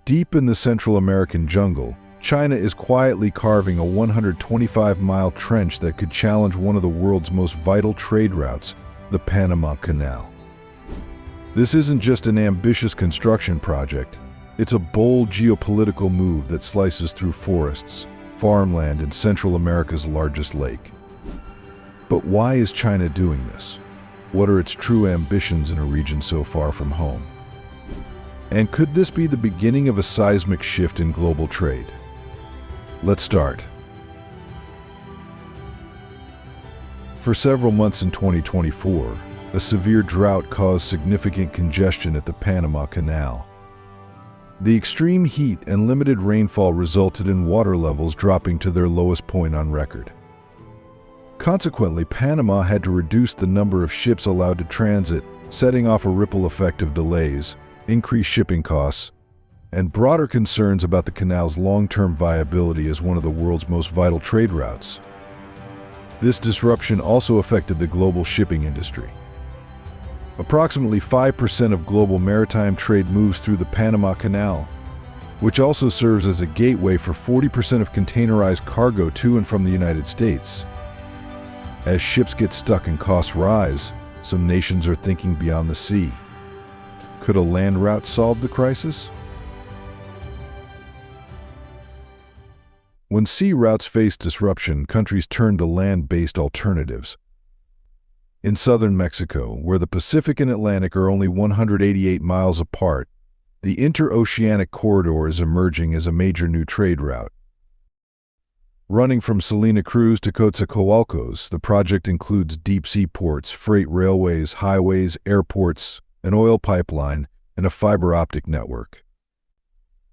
Deep in the Central American jungle, China is quietly carving a 125-mile trench that could challenge one of the world's most vital trade routes, the Panama Canal. This isn't just an ambitious construction project, it's a bold geopolitical move that slices through forests, farmland, and Central America's largest lake. But why is China doing this? What are its true ambitions in a region so far from home? And could this be the beginning of a seismic shift in global trade? Let's start. For several months in 2024, a severe drought caused significant congestion at the Panama Canal. The extreme heat and limited rainfall resulted in water levels dropping to their lowest point on record. Consequently, Panama had to reduce the number of ships allowed to transit, setting off a ripple effect of delays, increased shipping costs, and broader concerns about the canal's long-term viability as one of the world's most vital trade routes. This disruption also affected the global shipping industry. Approximately 5% of global maritime trade moves through the Panama Canal, which also serves as a gateway for 40% of containerized cargo to and from the United States. As ships get stuck and costs rise, some nations are thinking beyond the sea. Could a land route solve the crisis? When sea routes face disruption, countries turn to land-based alternatives. In southern Mexico, where the Pacific and Atlantic are only 188 miles apart, the interoceanic corridor is emerging as a major new trade route. Running from Salina Cruz to Coatzacoalcos, the project includes deep-sea ports, freight railways, highways, airports, an oil pipeline, and a fiber-optic network.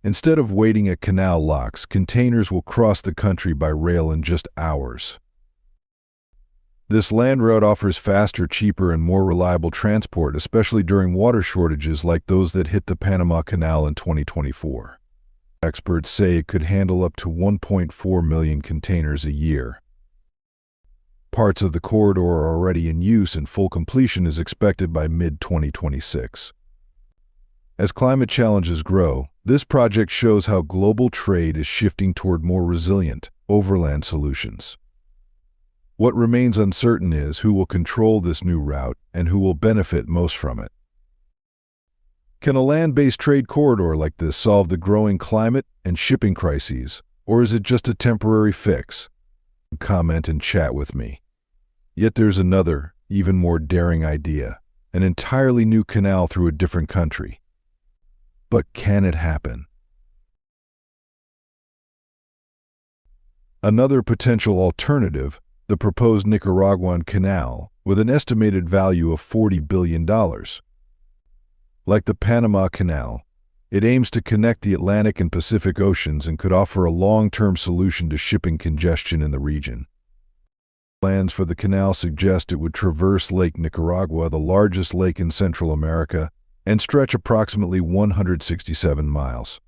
Instead of waiting at canal locks, containers will cross the country by rail in just hours. This land route offers faster, cheaper, and more reliable transport, especially during water shortages like those that hit the Panama Canal in 2024. Experts say it could handle up to 1.4 million containers a year. Parts of the corridor are already in use, and full completion is expected by mid-2026. As climate challenges grow, this project shows how global trade is shifting toward more resilient, overland solutions. What remains uncertain is who will control this new route and who will benefit most from it. Can a land-based trade corridor like this solve the growing climate and shipping crises, or is it just a temporary fix? Comment and chat with me. Yet there's another, even more daring idea, an entirely new canal through a different country. But can it happen? Another potential alternative, the proposed Nicaraguan Canal, with an estimated value of $40 billion. Like the Panama Canal, it aims to connect the Atlantic and Pacific Oceans and could offer a long-term solution to shipping congestion in the region. Plans for the canal suggest it would traverse Lake Nicaragua, the largest lake in Central America, and stretch approximately 167 miles.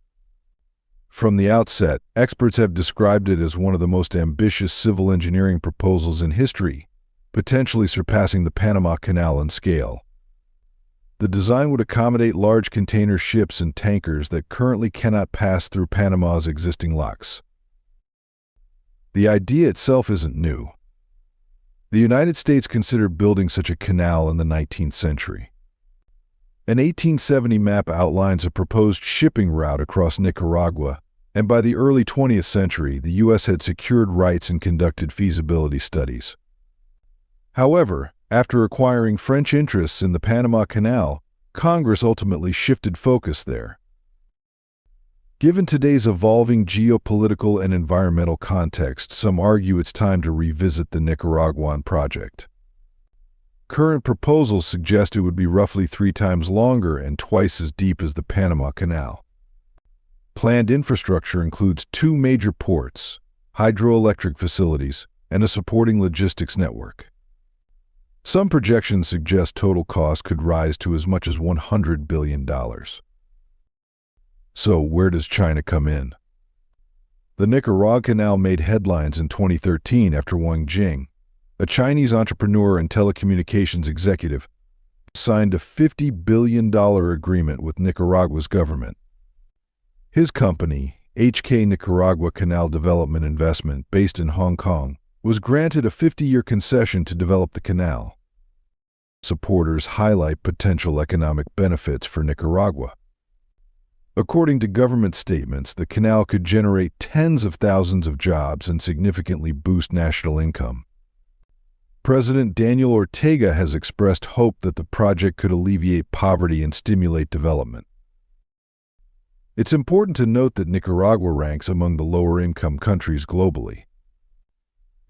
From the outset, experts have described it as one of the most ambitious civil engineering proposals in history, potentially surpassing the Panama Canal in scale. The design would accommodate large container ships and tankers that currently cannot pass through Panama's existing locks. The idea itself isn't new. The United States considered building such a canal in the 19th century. An 1870 map outlines a proposed shipping route across Nicaragua, and by the early 20th century, the U.S. had secured rights and conducted feasibility studies. However, after acquiring French interests in the Panama Canal, Congress ultimately shifted focus there. Given today's evolving geopolitical and environmental context, some argue it's time to revisit the Nicaraguan project. Current proposals suggest it would be roughly 3 times longer and twice as deep as the Panama Canal. Planned infrastructure includes 2 major ports, hydroelectric facilities, and a supporting logistics network. Some projections suggest total cost could rise to as much as $100 billion. So, where does China come in? The Nicaragua Canal made headlines in 2013 after Wang Jing, a Chinese entrepreneur and telecommunications executive, signed a $50 billion agreement with Nicaragua's government. His company, HK Nicaragua Canal Development Investment, based in Hong Kong, was granted a 50-year concession to develop the canal. Supporters highlight potential economic benefits for Nicaragua. According to government statements, the canal could generate tens of thousands of jobs and significantly boost national income. President Daniel Ortega has expressed hope that the project could alleviate poverty and stimulate development. It's important to note that Nicaragua ranks among the lower-income countries globally.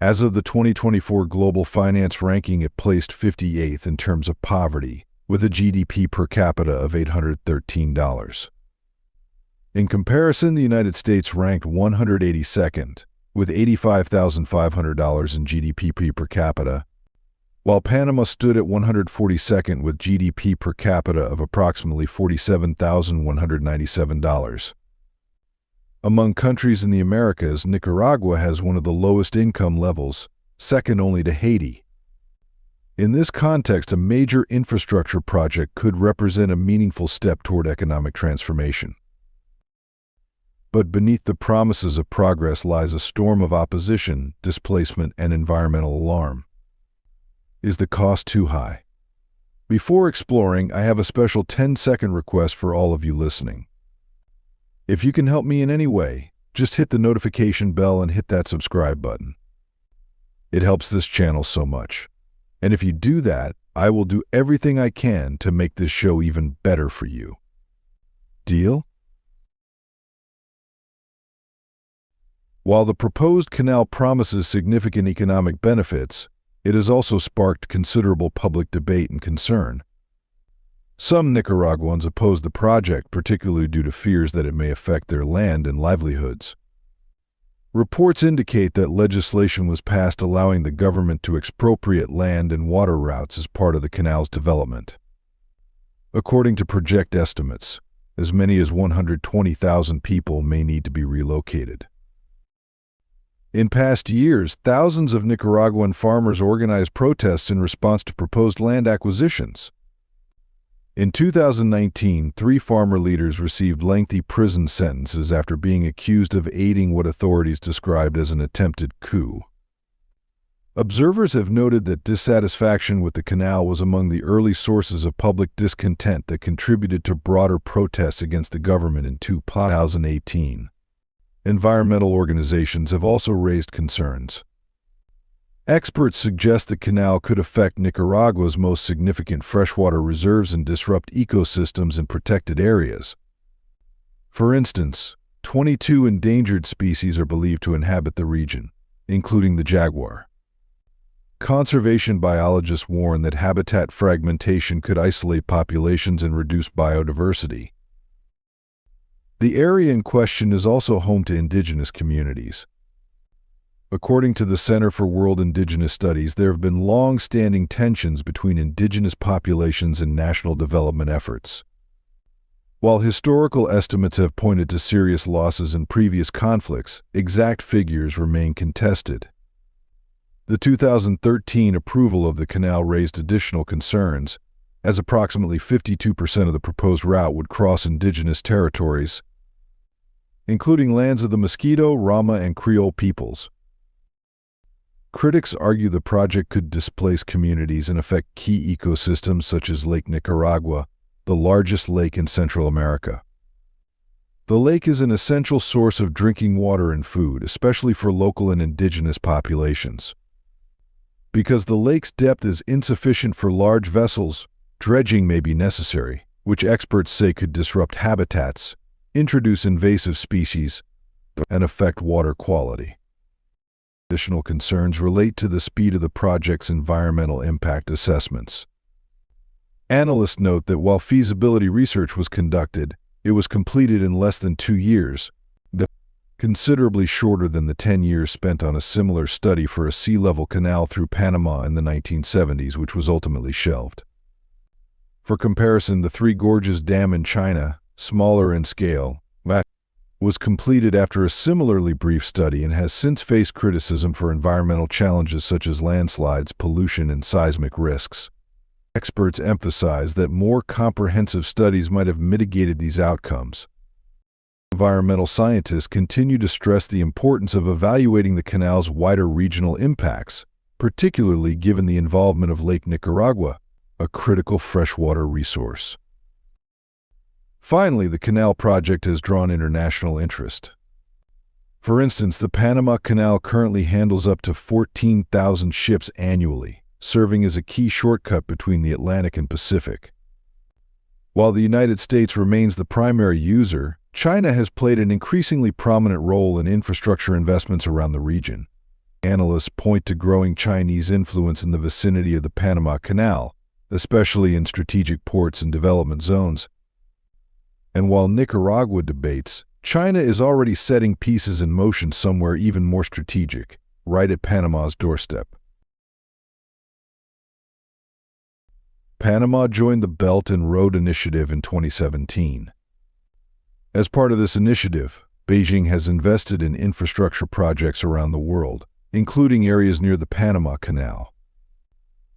As of the 2024 Global Finance Ranking, it placed 58th in terms of poverty, with a GDP per capita of $813. In comparison, the United States ranked 182nd, with $85,500 in GDP per capita, while Panama stood at 142nd with GDP per capita of approximately $47,197. Among countries in the Americas, Nicaragua has one of the lowest income levels, second only to Haiti. In this context, a major infrastructure project could represent a meaningful step toward economic transformation. But beneath the promises of progress lies a storm of opposition, displacement, and environmental alarm. Is the cost too high? Before exploring, I have a special 10-second request for all of you listening. If you can help me in any way, just hit the notification bell and hit that subscribe button. It helps this channel so much. And if you do that, I will do everything I can to make this show even better for you. Deal? While the proposed canal promises significant economic benefits, it has also sparked considerable public debate and concern. Some Nicaraguans oppose the project, particularly due to fears that it may affect their land and livelihoods. Reports indicate that legislation was passed allowing the government to expropriate land and water routes as part of the canal's development. According to project estimates, as many as 120,000 people may need to be relocated. In past years, thousands of Nicaraguan farmers organized protests in response to proposed land acquisitions. In 2019, 3 farmer leaders received lengthy prison sentences after being accused of aiding what authorities described as an attempted coup. Observers have noted that dissatisfaction with the canal was among the early sources of public discontent that contributed to broader protests against the government in 2018. Environmental organizations have also raised concerns. Experts suggest the canal could affect Nicaragua's most significant freshwater reserves and disrupt ecosystems in protected areas. For instance, 22 endangered species are believed to inhabit the region, including the jaguar. Conservation biologists warn that habitat fragmentation could isolate populations and reduce biodiversity. The area in question is also home to indigenous communities. According to the Center for World Indigenous Studies, there have been long-standing tensions between indigenous populations and national development efforts. While historical estimates have pointed to serious losses in previous conflicts, exact figures remain contested. The 2013 approval of the canal raised additional concerns, as approximately 52% of the proposed route would cross indigenous territories, including lands of the Mosquito, Rama, and Creole peoples. Critics argue the project could displace communities and affect key ecosystems such as Lake Nicaragua, the largest lake in Central America. The lake is an essential source of drinking water and food, especially for local and indigenous populations. Because the lake's depth is insufficient for large vessels, dredging may be necessary, which experts say could disrupt habitats, introduce invasive species, and affect water quality. Additional concerns relate to the speed of the project's environmental impact assessments. Analysts note that while feasibility research was conducted, it was completed in less than 2 years, considerably shorter than the 10 years spent on a similar study for a sea-level canal through Panama in the 1970s, which was ultimately shelved. For comparison, the Three Gorges Dam in China, smaller in scale, was completed after a similarly brief study and has since faced criticism for environmental challenges such as landslides, pollution, and seismic risks. Experts emphasize that more comprehensive studies might have mitigated these outcomes. Environmental scientists continue to stress the importance of evaluating the canal's wider regional impacts, particularly given the involvement of Lake Nicaragua, a critical freshwater resource. Finally, the canal project has drawn international interest. For instance, the Panama Canal currently handles up to 14,000 ships annually, serving as a key shortcut between the Atlantic and Pacific. While the United States remains the primary user, China has played an increasingly prominent role in infrastructure investments around the region. Analysts point to growing Chinese influence in the vicinity of the Panama Canal, especially in strategic ports and development zones. And while Nicaragua debates, China is already setting pieces in motion somewhere even more strategic, right at Panama's doorstep. Panama joined the Belt and Road Initiative in 2017. As part of this initiative, Beijing has invested in infrastructure projects around the world, including areas near the Panama Canal.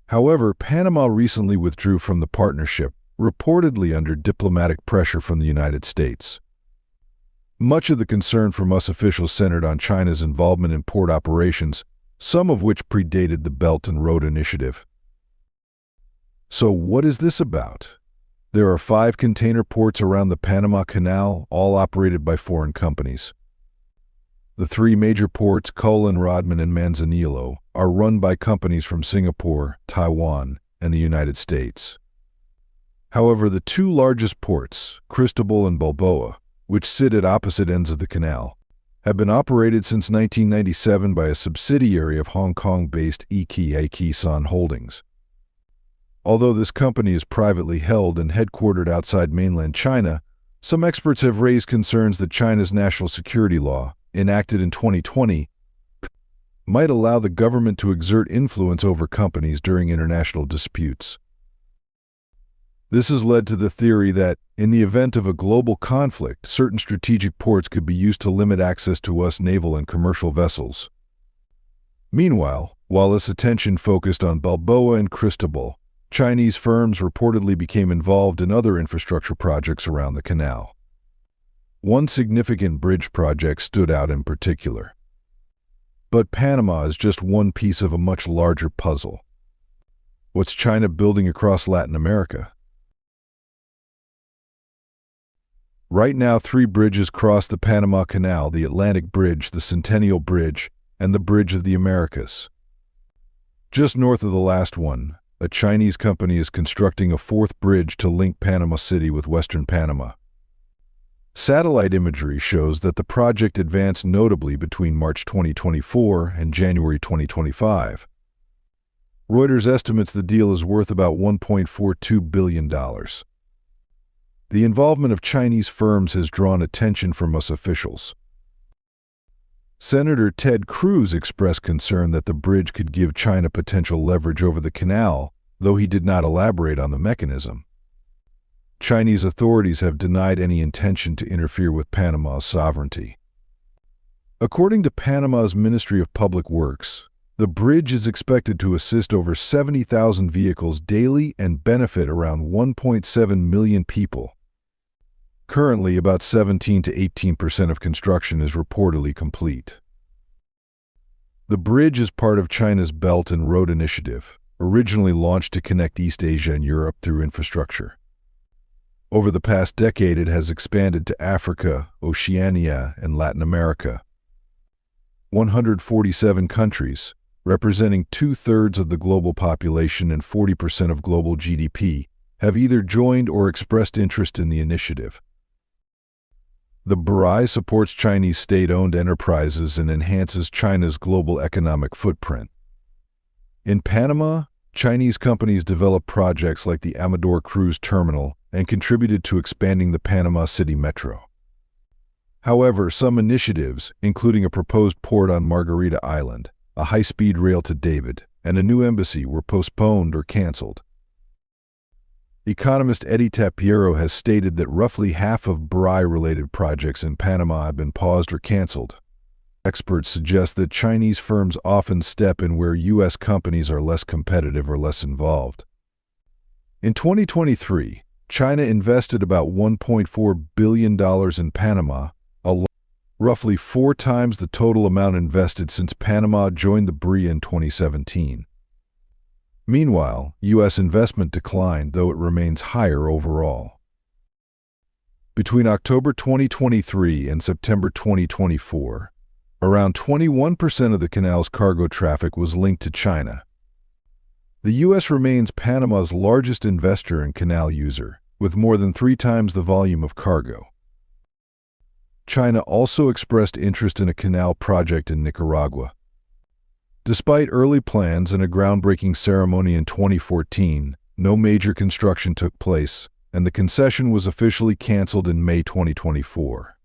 However, Panama recently withdrew from the partnership, reportedly under diplomatic pressure from the United States. Much of the concern from us officials centered on China's involvement in port operations, some of which predated the Belt and Road Initiative. So what is this about? There are 5 container ports around the Panama Canal, all operated by foreign companies. The 3 major ports, Colon, Rodman, and Manzanillo, are run by companies from Singapore, Taiwan, and the United States. However, the 2 largest ports, Cristobal and Balboa, which sit at opposite ends of the canal, have been operated since 1997 by a subsidiary of Hong Kong-based San Holdings. Although this company is privately held and headquartered outside mainland China, some experts have raised concerns that China's national security law, enacted in 2020, might allow the government to exert influence over companies during international disputes. This has led to the theory that, in the event of a global conflict, certain strategic ports could be used to limit access to U.S. naval and commercial vessels. Meanwhile, while this attention focused on Balboa and Cristobal, Chinese firms reportedly became involved in other infrastructure projects around the canal. One significant bridge project stood out in particular. But Panama is just one piece of a much larger puzzle. What's China building across Latin America? Right now, 3 bridges cross the Panama Canal: the Atlantic Bridge, the Centennial Bridge, and the Bridge of the Americas. Just north of the last one, a Chinese company is constructing a 4th bridge to link Panama City with western Panama. Satellite imagery shows that the project advanced notably between March 2024 and January 2025. Reuters estimates the deal is worth about $1.42 billion. The involvement of Chinese firms has drawn attention from us officials. Senator Ted Cruz expressed concern that the bridge could give China potential leverage over the canal, though he did not elaborate on the mechanism. Chinese authorities have denied any intention to interfere with Panama's sovereignty. According to Panama's Ministry of Public Works, the bridge is expected to assist over 70,000 vehicles daily and benefit around 1.7 million people. Currently, about 17 to 18% of construction is reportedly complete. The bridge is part of China's Belt and Road Initiative, originally launched to connect East Asia and Europe through infrastructure. Over the past decade, it has expanded to Africa, Oceania, and Latin America. 147 countries, representing 2/3 of the global population and 40% of global GDP, have either joined or expressed interest in the initiative. The BRI supports Chinese state-owned enterprises and enhances China's global economic footprint. In Panama, Chinese companies developed projects like the Amador Cruise Terminal and contributed to expanding the Panama City Metro. However, some initiatives, including a proposed port on Margarita Island, a high-speed rail to David, and a new embassy, were postponed or canceled. Economist Eddie Tapiero has stated that roughly half of BRI-related projects in Panama have been paused or canceled. Experts suggest that Chinese firms often step in where U.S. companies are less competitive or less involved. In 2023, China invested about $1.4 billion in Panama, roughly 4 times the total amount invested since Panama joined the BRIA in 2017. Meanwhile, U.S. investment declined, though it remains higher overall. Between October 2023 and September 2024, around 21% of the canal's cargo traffic was linked to China. The U.S. remains Panama's largest investor and canal user, with more than 3 times the volume of cargo. China also expressed interest in a canal project in Nicaragua. Despite early plans and a groundbreaking ceremony in 2014, no major construction took place, and the concession was officially canceled in May 2024.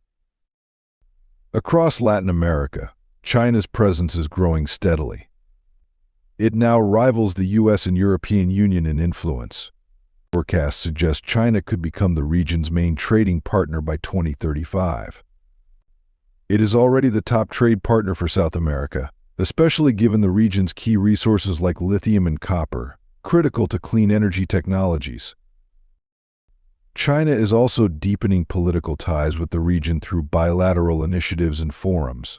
Across Latin America, China's presence is growing steadily. It now rivals the U.S. and European Union in influence. Forecasts suggest China could become the region's main trading partner by 2035. It is already the top trade partner for South America, especially given the region's key resources like lithium and copper, critical to clean energy technologies. China is also deepening political ties with the region through bilateral initiatives and forums.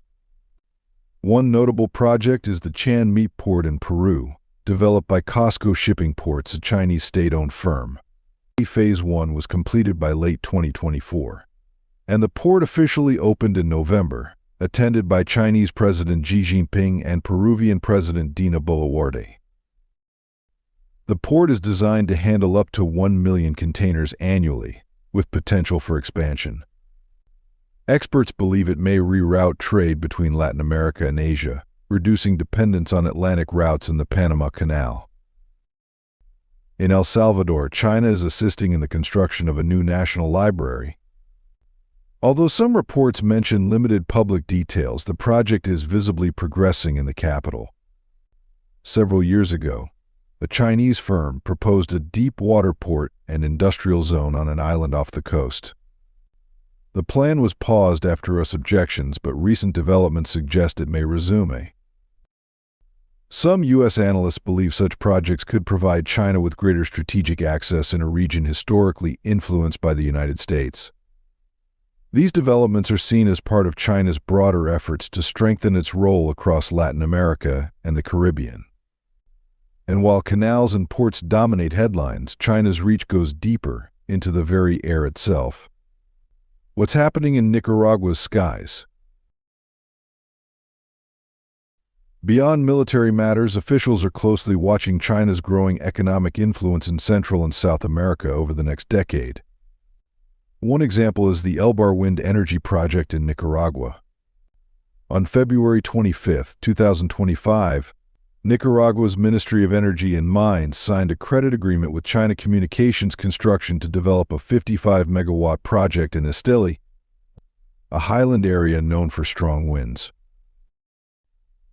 One notable project is the Chanmi port in Peru, developed by COSCO Shipping Ports, a Chinese state-owned firm. Phase 1 was completed by late 2024, and the port officially opened in November, attended by Chinese President Xi Jinping and Peruvian President Dina Boluarte. The port is designed to handle up to 1 million containers annually, with potential for expansion. Experts believe it may reroute trade between Latin America and Asia, reducing dependence on Atlantic routes in the Panama Canal. In El Salvador, China is assisting in the construction of a new national library. Although some reports mention limited public details, the project is visibly progressing in the capital. Several years ago, a Chinese firm proposed a deep water port and industrial zone on an island off the coast. The plan was paused after US objections, but recent developments suggest it may resume. Some U.S. analysts believe such projects could provide China with greater strategic access in a region historically influenced by the United States. These developments are seen as part of China's broader efforts to strengthen its role across Latin America and the Caribbean. And while canals and ports dominate headlines, China's reach goes deeper into the very air itself. What's happening in Nicaragua's skies? Beyond military matters, officials are closely watching China's growing economic influence in Central and South America over the next decade. One example is the Elbar Wind Energy Project in Nicaragua. On February 25, 2025, Nicaragua's Ministry of Energy and Mines signed a credit agreement with China Communications Construction to develop a 55-megawatt project in Esteli, a highland area known for strong winds.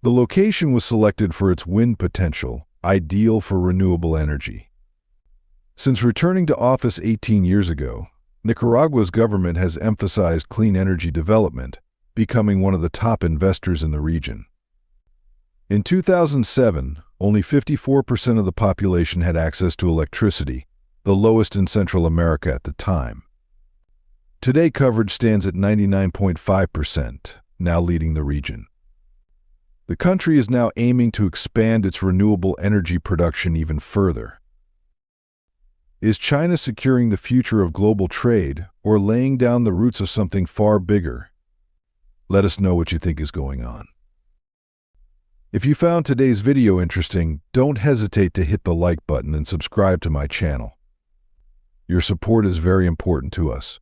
The location was selected for its wind potential, ideal for renewable energy. Since returning to office 18 years ago, Nicaragua's government has emphasized clean energy development, becoming one of the top investors in the region. In 2007, only 54% of the population had access to electricity, the lowest in Central America at the time. Today, coverage stands at 99.5%, now leading the region. The country is now aiming to expand its renewable energy production even further. Is China securing the future of global trade or laying down the roots of something far bigger? Let us know what you think is going on. If you found today's video interesting, don't hesitate to hit the like button and subscribe to my channel. Your support is very important to us.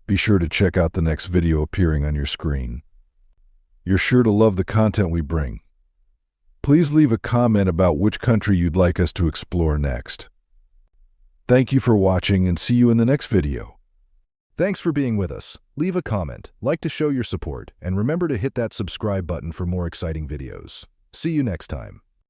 Be sure to check out the next video appearing on your screen. You're sure to love the content we bring. Please leave a comment about which country you'd like us to explore next. Thank you for watching and see you in the next video. Thanks for being with us. Leave a comment, like to show your support, and remember to hit that subscribe button for more exciting videos. See you next time.